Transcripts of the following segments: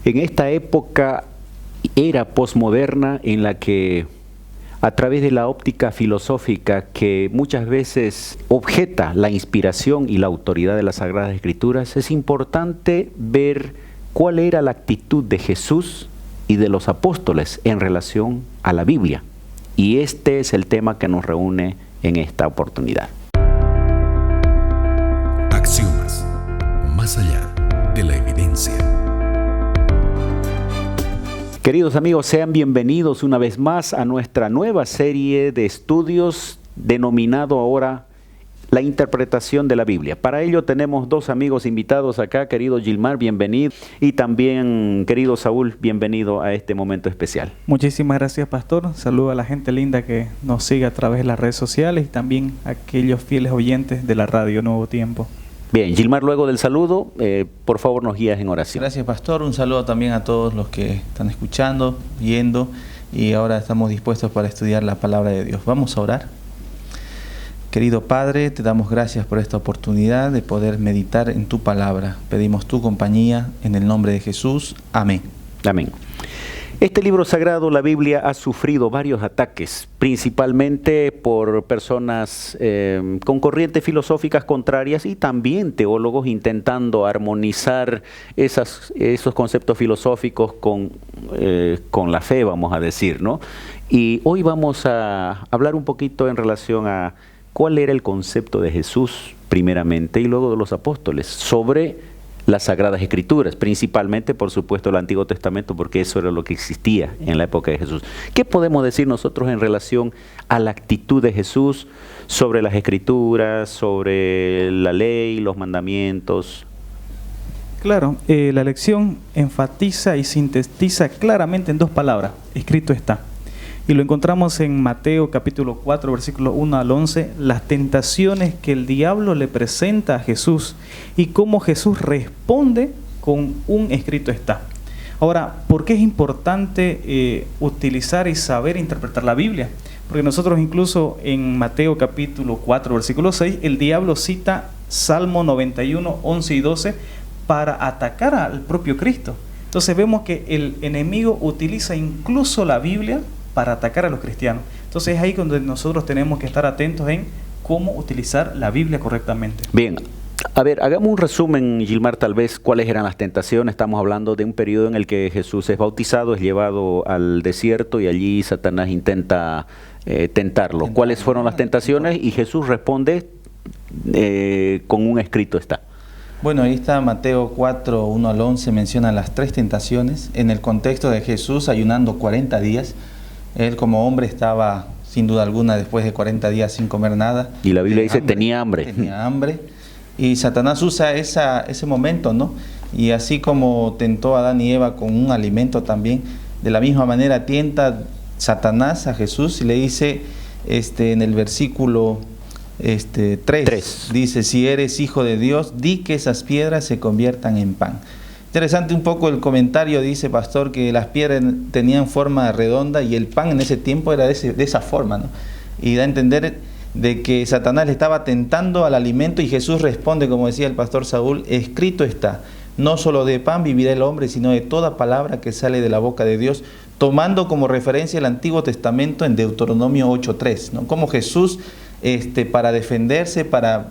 En esta época era posmoderna en la que a través de la óptica filosófica que muchas veces objeta la inspiración y la autoridad de las Sagradas Escrituras, es importante ver cuál era la actitud de Jesús y de los apóstoles en relación a la Biblia. Y este es el tema que nos reúne en esta oportunidad. Axiomas, más allá de la evidencia. Queridos amigos, sean bienvenidos una vez más a nuestra nueva serie de estudios denominado ahora La interpretación de la Biblia. Para ello tenemos dos amigos invitados acá, querido Gilmar, bienvenido, y también querido Saúl, bienvenido a este momento especial. Muchísimas gracias, pastor. Saludo a la gente linda que nos sigue a través de las redes sociales y también a aquellos fieles oyentes de la radio Nuevo Tiempo. Bien, Gilmar, luego del saludo, por favor nos guías en oración. Gracias, pastor. Un saludo también a todos los que están escuchando, viendo, y ahora estamos dispuestos para estudiar la palabra de Dios. Vamos a orar. Querido Padre, te damos gracias por esta oportunidad de poder meditar en tu palabra. Pedimos tu compañía en el nombre de Jesús. Amén. Amén. Este libro sagrado, la Biblia, ha sufrido varios ataques, principalmente por personas con corrientes filosóficas contrarias y también teólogos intentando armonizar esos conceptos filosóficos con la fe, vamos a decir, ¿no? Y hoy vamos a hablar un poquito en relación a cuál era el concepto de Jesús, primeramente, y luego de los apóstoles, sobre las Sagradas Escrituras, principalmente, por supuesto, el Antiguo Testamento, porque eso era lo que existía en la época de Jesús. ¿Qué podemos decir nosotros en relación a la actitud de Jesús sobre las Escrituras, sobre la ley, los mandamientos? Claro, la lección enfatiza y sintetiza claramente en dos palabras: escrito está. Y lo encontramos en Mateo capítulo 4, versículos 1 al 11, las tentaciones que el diablo le presenta a Jesús y cómo Jesús responde con un escrito está. Ahora, ¿por qué es importante utilizar y saber interpretar la Biblia? Porque nosotros incluso en Mateo capítulo 4, versículo 6, el diablo cita Salmo 91, 11 y 12 para atacar al propio Cristo. Entonces vemos que el enemigo utiliza incluso la Biblia para atacar a los cristianos. Entonces es ahí donde nosotros tenemos que estar atentos en cómo utilizar la Biblia correctamente. Bien, a ver, hagamos un resumen, Gilmar, tal vez, cuáles eran las tentaciones. Estamos hablando de un periodo en el que Jesús es bautizado, es llevado al desierto y allí Satanás intenta tentarlo. ¿Cuáles fueron las tentaciones? Y Jesús responde con un escrito está. Bueno, ahí está Mateo 4, 1 al 11, menciona las tres tentaciones en el contexto de Jesús ayunando 40 días. Él como hombre estaba sin duda alguna después de 40 días sin comer nada. Y la Biblia dice tenía hambre. Tenía hambre. Y Satanás usa ese momento, ¿no? Y así como tentó a Adán y Eva con un alimento también, de la misma manera tienta Satanás a Jesús y le dice en el versículo 3, dice: si eres hijo de Dios, di que esas piedras se conviertan en pan. Interesante un poco el comentario, dice pastor, que las piedras tenían forma redonda y el pan en ese tiempo era de esa forma, ¿no? Y da a entender de que Satanás le estaba tentando al alimento y Jesús responde, como decía el pastor Saúl: escrito está, no solo de pan vivirá el hombre, sino de toda palabra que sale de la boca de Dios, tomando como referencia el Antiguo Testamento en Deuteronomio 8:3, ¿no? Como Jesús, para defenderse, para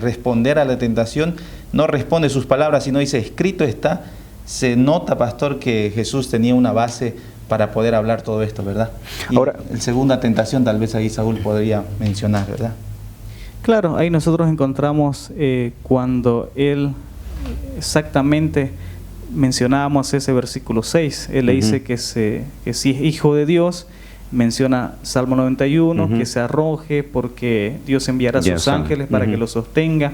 responder a la tentación, no responde sus palabras, sino dice escrito está. Se nota, pastor, que Jesús tenía una base para poder hablar todo esto, ¿verdad? Y ahora, la segunda tentación tal vez ahí Saúl podría mencionar, ¿verdad? Claro, ahí nosotros encontramos cuando él exactamente mencionábamos ese versículo 6, él le dice que si es hijo de Dios, menciona Salmo 91, que se arroje porque Dios enviará a sus ángeles para que lo sostenga.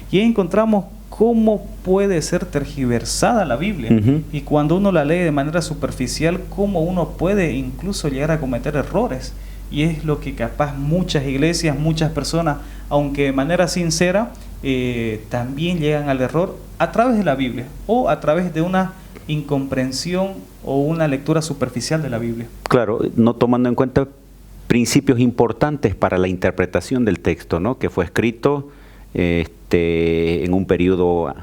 Y ahí encontramos cómo puede ser tergiversada la Biblia. Y cuando uno la lee de manera superficial, cómo uno puede incluso llegar a cometer errores. Y es lo que capaz muchas iglesias, muchas personas, aunque de manera sincera, también llegan al error a través de la Biblia o a través de una incomprensión o una lectura superficial de la Biblia. Claro, no tomando en cuenta principios importantes para la interpretación del texto, ¿no? Que fue escrito, en un periodo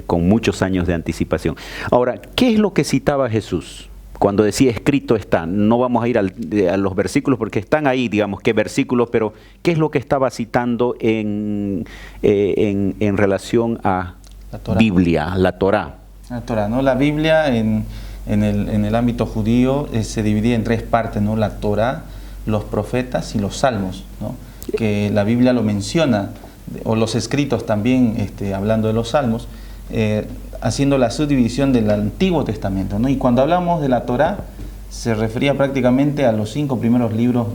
con muchos años de anticipación. Ahora, ¿qué es lo que citaba Jesús cuando decía escrito está? No vamos a ir a los versículos porque están ahí, digamos, qué versículos, pero ¿qué es lo que estaba citando en relación a La Torá. Biblia, la Torá? La Torá, ¿no? La Biblia en el ámbito judío se dividía en tres partes, ¿no? La Torá, los profetas y los salmos, ¿no? Que la Biblia lo menciona, o los escritos también, hablando de los salmos, haciendo la subdivisión del Antiguo Testamento, ¿no? Y cuando hablamos de la Torá, se refería prácticamente a los 5 primeros libros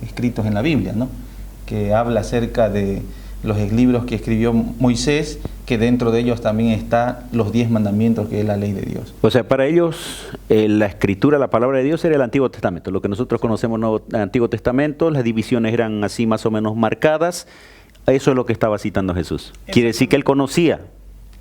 escritos en la Biblia, ¿no? Que habla acerca de los libros que escribió Moisés, que dentro de ellos también están los 10 mandamientos, que es la ley de Dios. O sea, para ellos la escritura, la palabra de Dios era el Antiguo Testamento. Lo que nosotros conocemos como Antiguo Testamento, las divisiones eran así más o menos marcadas. Eso es lo que estaba citando Jesús. Quiere decir que él conocía.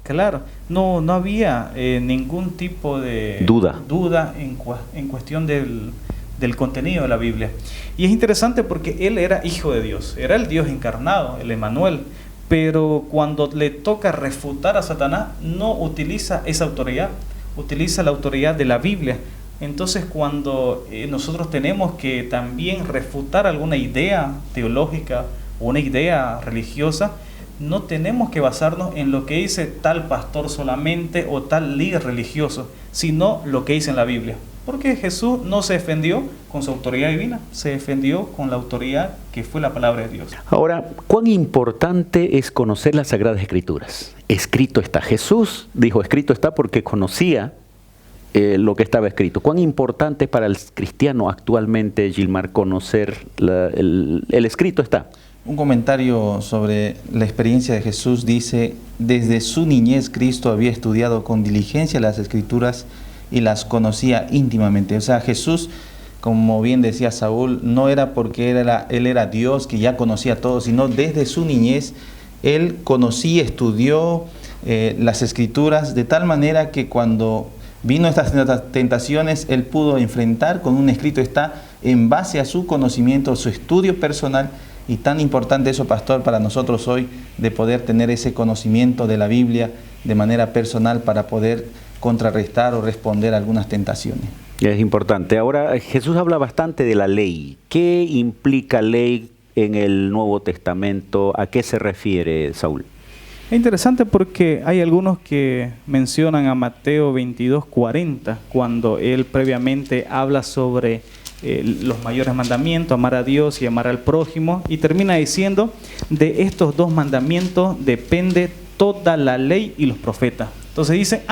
Claro, no había ningún tipo de duda en cuestión del contenido de la Biblia. Y es interesante porque él era hijo de Dios, era el Dios encarnado, el Emmanuel, pero cuando le toca refutar a Satanás, no utiliza esa autoridad, utiliza la autoridad de la Biblia. Entonces, cuando nosotros tenemos que también refutar alguna idea teológica o una idea religiosa, no tenemos que basarnos en lo que dice tal pastor solamente o tal líder religioso, sino lo que dice en la Biblia. Porque Jesús no se defendió con su autoridad divina, se defendió con la autoridad que fue la palabra de Dios. Ahora, ¿cuán importante es conocer las Sagradas Escrituras? Escrito está. Jesús dijo escrito está porque conocía lo que estaba escrito. ¿Cuán importante para el cristiano actualmente, Gilmar, conocer el escrito está? Un comentario sobre la experiencia de Jesús dice: desde su niñez Cristo había estudiado con diligencia las Escrituras y las conocía íntimamente. O sea, Jesús, como bien decía Saúl, no era porque él era Dios que ya conocía todo, sino desde su niñez él conocía, estudió las Escrituras, de tal manera que cuando vino estas tentaciones, él pudo enfrentar con un escrito está en base a su conocimiento, su estudio personal. Y tan importante eso, pastor, para nosotros hoy, de poder tener ese conocimiento de la Biblia de manera personal para poder contrarrestar o responder a algunas tentaciones. Es importante. Ahora, Jesús habla bastante de la ley. ¿Qué implica ley en el Nuevo Testamento? ¿A qué se refiere, Saúl? Es interesante porque hay algunos que mencionan a Mateo 22:40, cuando él previamente habla sobre los mayores mandamientos, amar a Dios y amar al prójimo, y termina diciendo: de estos 2 mandamientos depende toda la ley y los profetas. Entonces dice,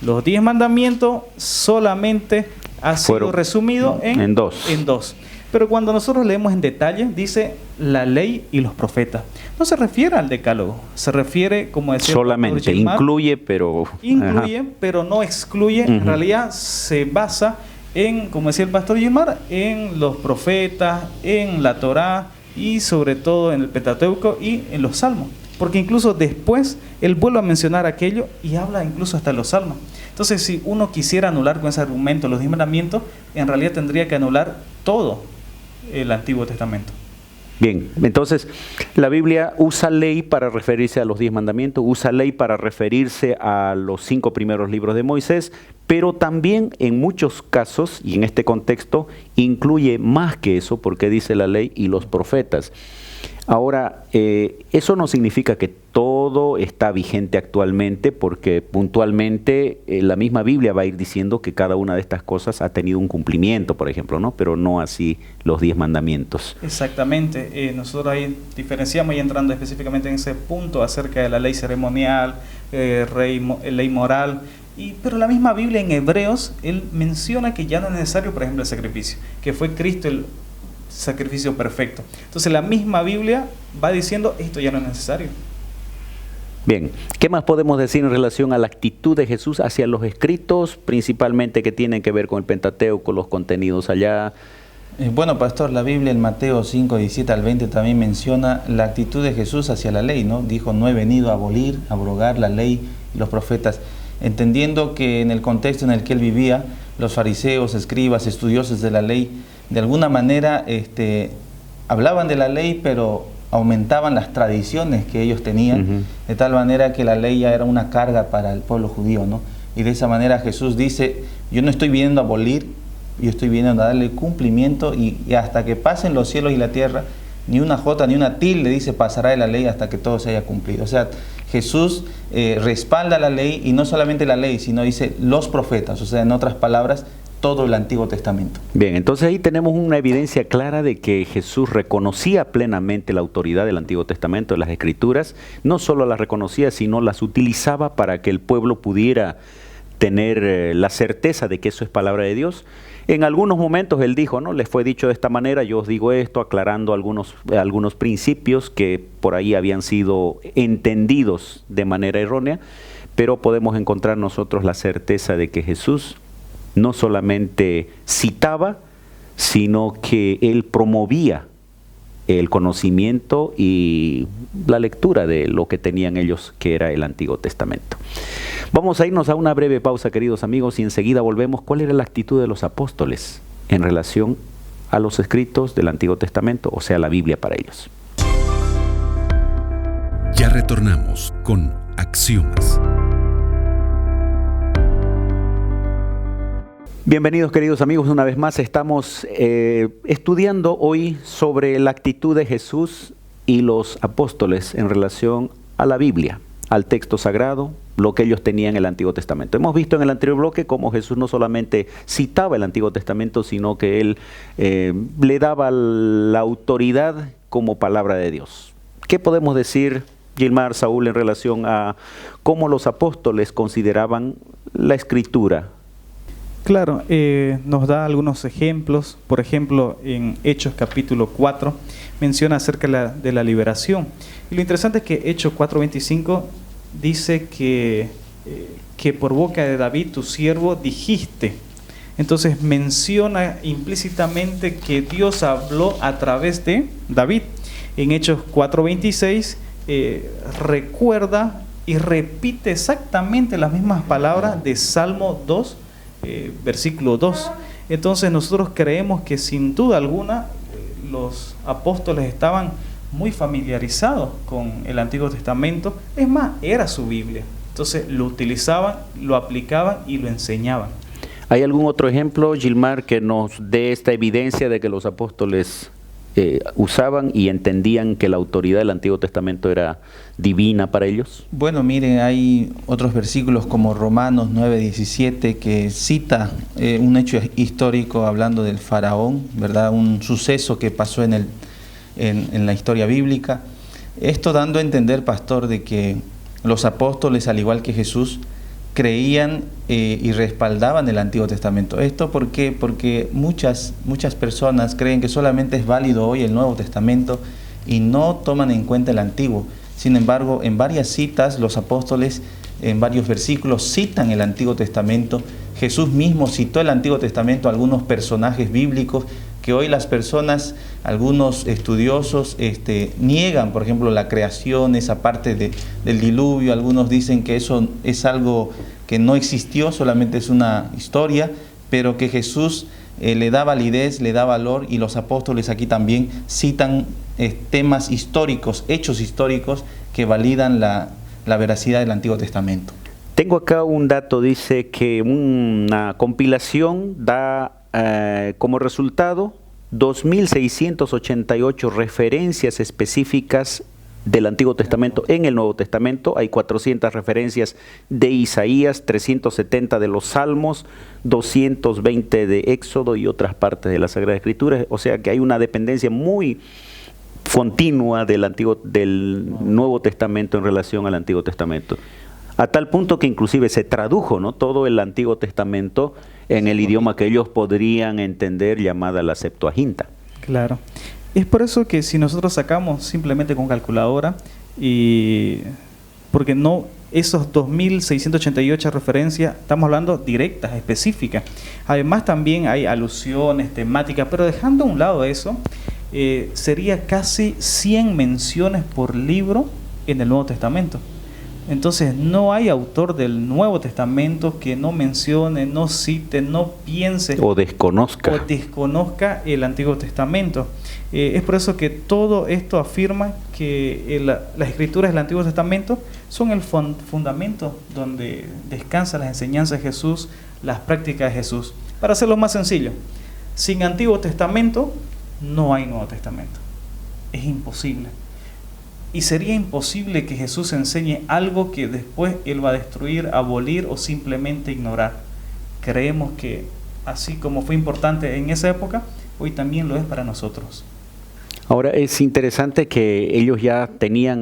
los 10 mandamientos solamente ha sido resumido en 2. Pero cuando nosotros leemos en detalle, dice la ley y los profetas. No se refiere al decálogo, se refiere, como decía, solamente Gilmar, incluye, pero no excluye. En realidad se basa en, como decía el pastor Gilmar, en los profetas, en la Torá y sobre todo en el Pentateuco y en los Salmos. Porque incluso después él vuelve a mencionar aquello y habla incluso hasta los Salmos. Entonces, si uno quisiera anular con ese argumento los 10 mandamientos, en realidad tendría que anular todo el Antiguo Testamento. Bien, entonces la Biblia usa ley para referirse a los 10 mandamientos, usa ley para referirse a los 5 primeros libros de Moisés, pero también en muchos casos, y en este contexto, incluye más que eso, porque dice la ley y los profetas. Ahora, eso no significa que todo está vigente actualmente, porque puntualmente la misma Biblia va a ir diciendo que cada una de estas cosas ha tenido un cumplimiento, por ejemplo, ¿no? Pero no así los 10 mandamientos. Exactamente. Nosotros ahí diferenciamos, y entrando específicamente en ese punto acerca de la ley ceremonial, ley moral. Pero la misma Biblia en Hebreos, él menciona que ya no es necesario, por ejemplo, el sacrificio, que fue Cristo el sacrificio perfecto. Entonces la misma Biblia va diciendo esto ya no es necesario. Bien, ¿qué más podemos decir en relación a la actitud de Jesús hacia los escritos, principalmente que tienen que ver con el Pentateuco, los contenidos allá? Bueno, pastor, la Biblia en Mateo 5, 17 al 20 también menciona la actitud de Jesús hacia la ley, ¿no? Dijo: no he venido a abolir, a abrogar la ley y los profetas, entendiendo que en el contexto en el que él vivía, los fariseos, escribas, estudiosos de la ley, de alguna manera hablaban de la ley, pero aumentaban las tradiciones que ellos tenían, de tal manera que la ley ya era una carga para el pueblo judío, ¿no? Y de esa manera Jesús dice, yo no estoy viniendo a abolir, yo estoy viniendo a darle cumplimiento y hasta que pasen los cielos y la tierra, ni una jota ni una tilde, dice, pasará de la ley hasta que todo se haya cumplido. O sea, Jesús respalda la ley, y no solamente la ley, sino dice los profetas, o sea, en otras palabras, todo el Antiguo Testamento. Bien, entonces ahí tenemos una evidencia clara de que Jesús reconocía plenamente la autoridad del Antiguo Testamento, de las Escrituras. No solo las reconocía, sino las utilizaba para que el pueblo pudiera tener la certeza de que eso es palabra de Dios. En algunos momentos él dijo, ¿no? Les fue dicho de esta manera, yo os digo esto, aclarando algunos principios que por ahí habían sido entendidos de manera errónea, pero podemos encontrar nosotros la certeza de que Jesús no solamente citaba, sino que él promovía el conocimiento y la lectura de lo que tenían ellos, que era el Antiguo Testamento. Vamos a irnos a una breve pausa, queridos amigos, y enseguida volvemos. ¿Cuál era la actitud de los apóstoles en relación a los escritos del Antiguo Testamento, o sea, la Biblia para ellos? Ya retornamos con Axiomas. Bienvenidos, queridos amigos, una vez más estamos estudiando hoy sobre la actitud de Jesús y los apóstoles en relación a la Biblia, al texto sagrado, lo que ellos tenían en el Antiguo Testamento. Hemos visto en el anterior bloque cómo Jesús no solamente citaba el Antiguo Testamento, sino que él le daba la autoridad como palabra de Dios. ¿Qué podemos decir, Gilmar, Saúl, en relación a cómo los apóstoles consideraban la Escritura? Claro, nos da algunos ejemplos. Por ejemplo, en Hechos capítulo 4 menciona acerca de la liberación. Y lo interesante es que Hechos 4:25 dice que por boca de David, tu siervo, dijiste. Entonces menciona implícitamente que Dios habló a través de David. En Hechos 4:26 recuerda y repite exactamente las mismas palabras de Salmo 2, versículo 2. Entonces nosotros creemos que sin duda alguna los apóstoles estaban muy familiarizados con el Antiguo Testamento. Es más, era su Biblia. Entonces lo utilizaban, lo aplicaban y lo enseñaban. ¿Hay algún otro ejemplo, Gilmar, que nos dé esta evidencia de que los apóstoles usaban y entendían que la autoridad del Antiguo Testamento era divina para ellos? Bueno, miren, hay otros versículos como Romanos 9:17 que cita un hecho histórico hablando del faraón, ¿verdad? Un suceso que pasó en la historia bíblica. Esto dando a entender, pastor, de que los apóstoles, al igual que Jesús, creían y respaldaban el Antiguo Testamento. ¿Esto por qué? Porque muchas personas creen que solamente es válido hoy el Nuevo Testamento y no toman en cuenta el Antiguo. Sin embargo, en varias citas, los apóstoles, en varios versículos, citan el Antiguo Testamento. Jesús mismo citó el Antiguo Testamento a algunos personajes bíblicos que hoy las personas, algunos estudiosos, niegan, por ejemplo, la creación, esa parte del diluvio. Algunos dicen que eso es algo que no existió, solamente es una historia, pero que Jesús le da validez, le da valor, y los apóstoles aquí también citan temas históricos, hechos históricos que validan la veracidad del Antiguo Testamento. Tengo acá un dato, dice que una compilación da como resultado 2.688 referencias específicas del Antiguo Testamento en el Nuevo Testamento. Hay 400 referencias de Isaías, 370 de los Salmos, 220 de Éxodo y otras partes de la Sagrada Escritura. O sea que hay una dependencia muy continua del Nuevo Testamento en relación al Antiguo Testamento. A tal punto que inclusive se tradujo, ¿no?, todo el Antiguo Testamento en el idioma que ellos podrían entender, llamada la Septuaginta. Claro. Es por eso que si nosotros sacamos simplemente con calculadora, porque no esos 2.688 referencias, estamos hablando directas, específicas. Además también hay alusiones, temáticas, pero dejando a un lado eso, sería casi 100 menciones por libro en el Nuevo Testamento. Entonces no hay autor del Nuevo Testamento que no mencione, no cite, no piense o desconozca el Antiguo Testamento. Es por eso que todo esto afirma que las escrituras del Antiguo Testamento son el fundamento donde descansan las enseñanzas de Jesús, las prácticas de Jesús. Para hacerlo más sencillo, sin Antiguo Testamento no hay Nuevo Testamento. Es imposible. Y sería imposible que Jesús enseñe algo que después Él va a destruir, abolir o simplemente ignorar. Creemos que así como fue importante en esa época, hoy también lo es para nosotros. Ahora, es interesante que ellos ya tenían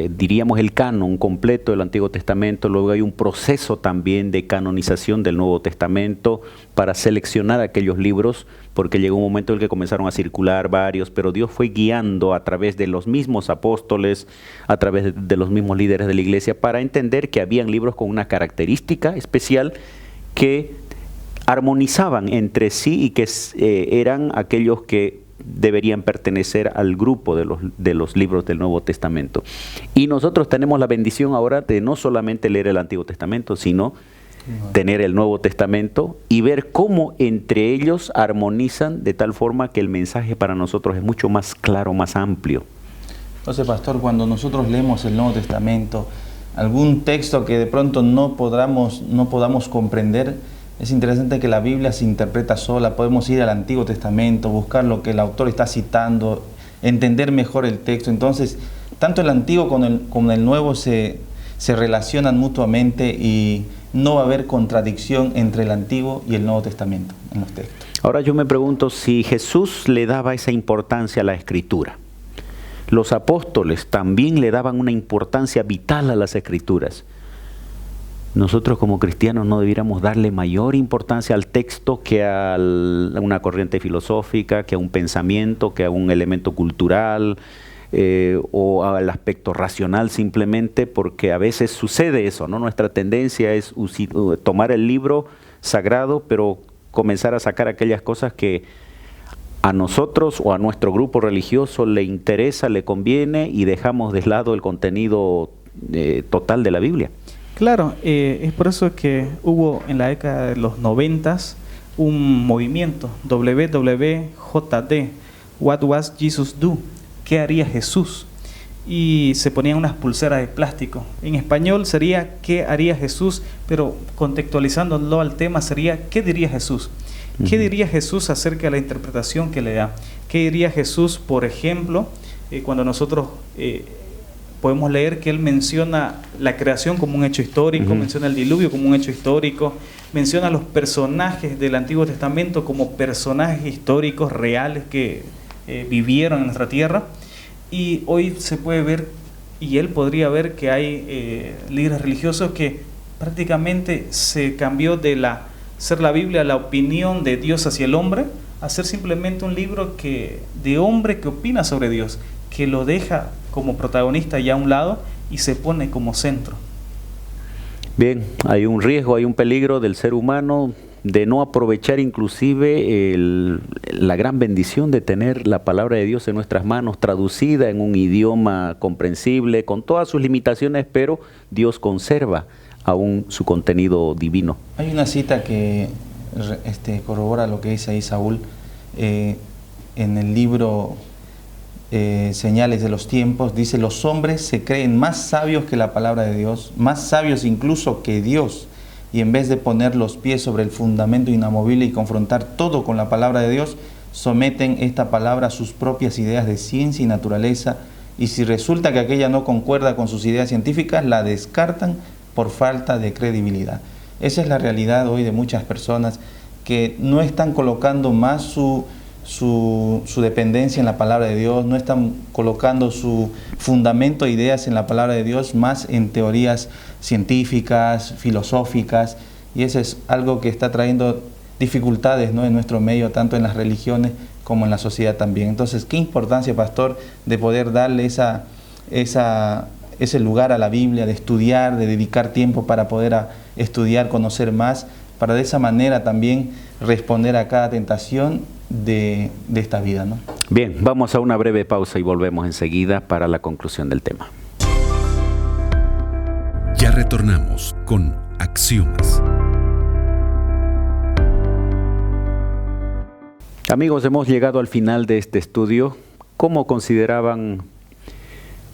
diríamos el canon completo del Antiguo Testamento. Luego hay un proceso también de canonización del Nuevo Testamento para seleccionar aquellos libros, porque llegó un momento en el que comenzaron a circular varios, pero Dios fue guiando a través de los mismos apóstoles, a través de los mismos líderes de la iglesia, para entender que habían libros con una característica especial que armonizaban entre sí y que eran aquellos que deberían pertenecer al grupo de los libros del Nuevo Testamento. Y nosotros tenemos la bendición ahora de no solamente leer el Antiguo Testamento, sino tener el Nuevo Testamento y ver cómo entre ellos armonizan de tal forma que el mensaje para nosotros es mucho más claro, más amplio. Entonces, pastor, cuando nosotros leemos el Nuevo Testamento, algún texto que de pronto no podamos comprender, es interesante que la Biblia se interpreta sola. Podemos ir al Antiguo Testamento, buscar lo que el autor está citando, entender mejor el texto. Entonces, tanto el Antiguo con el Nuevo se relacionan mutuamente y no va a haber contradicción entre el Antiguo y el Nuevo Testamento en los textos. Ahora yo me pregunto si Jesús le daba esa importancia a la Escritura. Los apóstoles también le daban una importancia vital a las Escrituras. Nosotros como cristianos no debiéramos darle mayor importancia al texto que a una corriente filosófica, que a un pensamiento, que a un elemento cultural o al aspecto racional simplemente, porque a veces sucede eso, ¿no? Nuestra tendencia es tomar el libro sagrado, pero comenzar a sacar aquellas cosas que a nosotros o a nuestro grupo religioso le interesa, le conviene, y dejamos de lado el contenido total de la Biblia. Claro, es por eso que hubo en la década de los 90s un movimiento, WWJD, What Was Jesus Do? ¿Qué haría Jesús? Y se ponían unas pulseras de plástico. En español sería ¿qué haría Jesús? Pero contextualizándolo al tema sería ¿qué diría Jesús? ¿Qué diría Jesús acerca de la interpretación que le da? ¿Qué diría Jesús, por ejemplo, cuando nosotros podemos leer que Él menciona la creación como un hecho histórico, menciona el diluvio como un hecho histórico, menciona a los personajes del Antiguo Testamento como personajes históricos reales que vivieron en nuestra tierra? Y hoy se puede ver, y Él podría ver, que hay líderes religiosos que prácticamente se cambió de ser la Biblia la opinión de Dios hacia el hombre, a ser simplemente un libro de hombre que opina sobre Dios, que lo deja como protagonista ya a un lado y se pone como centro. Bien, hay un riesgo, hay un peligro del ser humano de no aprovechar inclusive la gran bendición de tener la palabra de Dios en nuestras manos, traducida en un idioma comprensible, con todas sus limitaciones, pero Dios conserva aún su contenido divino. Hay una cita que corrobora lo que dice ahí Saúl en el libro Señales de los Tiempos. Dice: los hombres se creen más sabios que la palabra de Dios, más sabios incluso que Dios, y en vez de poner los pies sobre el fundamento inamovible y confrontar todo con la palabra de Dios, someten esta palabra a sus propias ideas de ciencia y naturaleza, y si resulta que aquella no concuerda con sus ideas científicas, la descartan por falta de credibilidad. Esa es la realidad hoy de muchas personas que no están colocando más su dependencia en la palabra de Dios, no están colocando su fundamento de ideas en la palabra de Dios, más en teorías científicas, filosóficas, y eso es algo que está trayendo dificultades, ¿no?, en nuestro medio, tanto en las religiones como en la sociedad también. Entonces, qué importancia, pastor, de poder darle ese lugar a la Biblia, de estudiar, de dedicar tiempo para poder estudiar, conocer más, para de esa manera también responder a cada tentación de esta vida, ¿no? Bien, vamos a una breve pausa y volvemos enseguida para la conclusión del tema. Ya retornamos con Axiomas. Amigos, hemos llegado al final de este estudio. ¿Cómo consideraban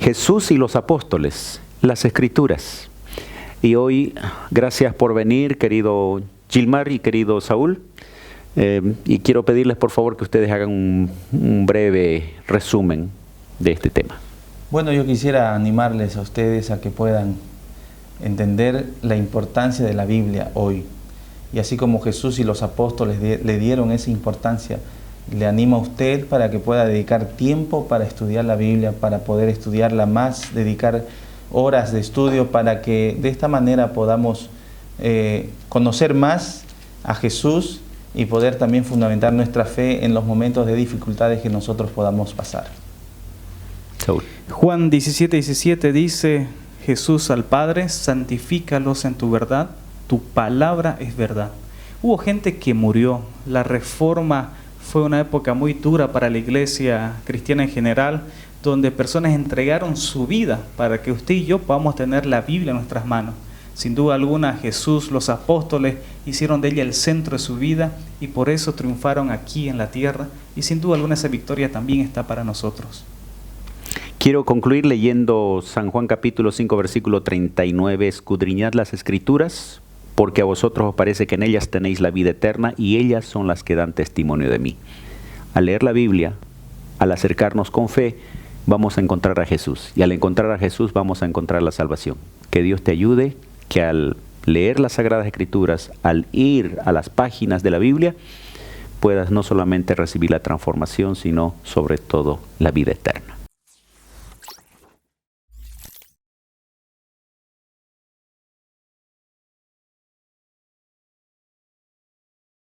Jesús y los apóstoles las Escrituras? Y hoy, gracias por venir, querido Gilmar y querido Saúl. Y quiero pedirles por favor que ustedes hagan un breve resumen de este tema. Bueno, yo quisiera animarles a ustedes a que puedan entender la importancia de la Biblia hoy. Y así como Jesús y los apóstoles le dieron esa importancia, le animo a usted para que pueda dedicar tiempo para estudiar la Biblia, para poder estudiarla más, dedicar horas de estudio para que de esta manera podamos conocer más a Jesús y poder también fundamentar nuestra fe en los momentos de dificultades que nosotros podamos pasar. Saúl. Juan 17:17 dice, Jesús al Padre, santifícalos en tu verdad, tu palabra es verdad. Hubo gente que murió. La Reforma fue una época muy dura para la iglesia cristiana en general, donde personas entregaron su vida para que usted y yo podamos tener la Biblia en nuestras manos. Sin duda alguna, Jesús, los apóstoles hicieron de ella el centro de su vida y por eso triunfaron aquí en la tierra. Y sin duda alguna esa victoria también está para nosotros. Quiero concluir leyendo San Juan capítulo 5, versículo 39. Escudriñad las Escrituras, porque a vosotros os parece que en ellas tenéis la vida eterna y ellas son las que dan testimonio de mí. Al leer la Biblia, al acercarnos con fe, vamos a encontrar a Jesús. Y al encontrar a Jesús vamos a encontrar la salvación. Que Dios te ayude, que al leer las Sagradas Escrituras, al ir a las páginas de la Biblia, puedas no solamente recibir la transformación, sino sobre todo la vida eterna.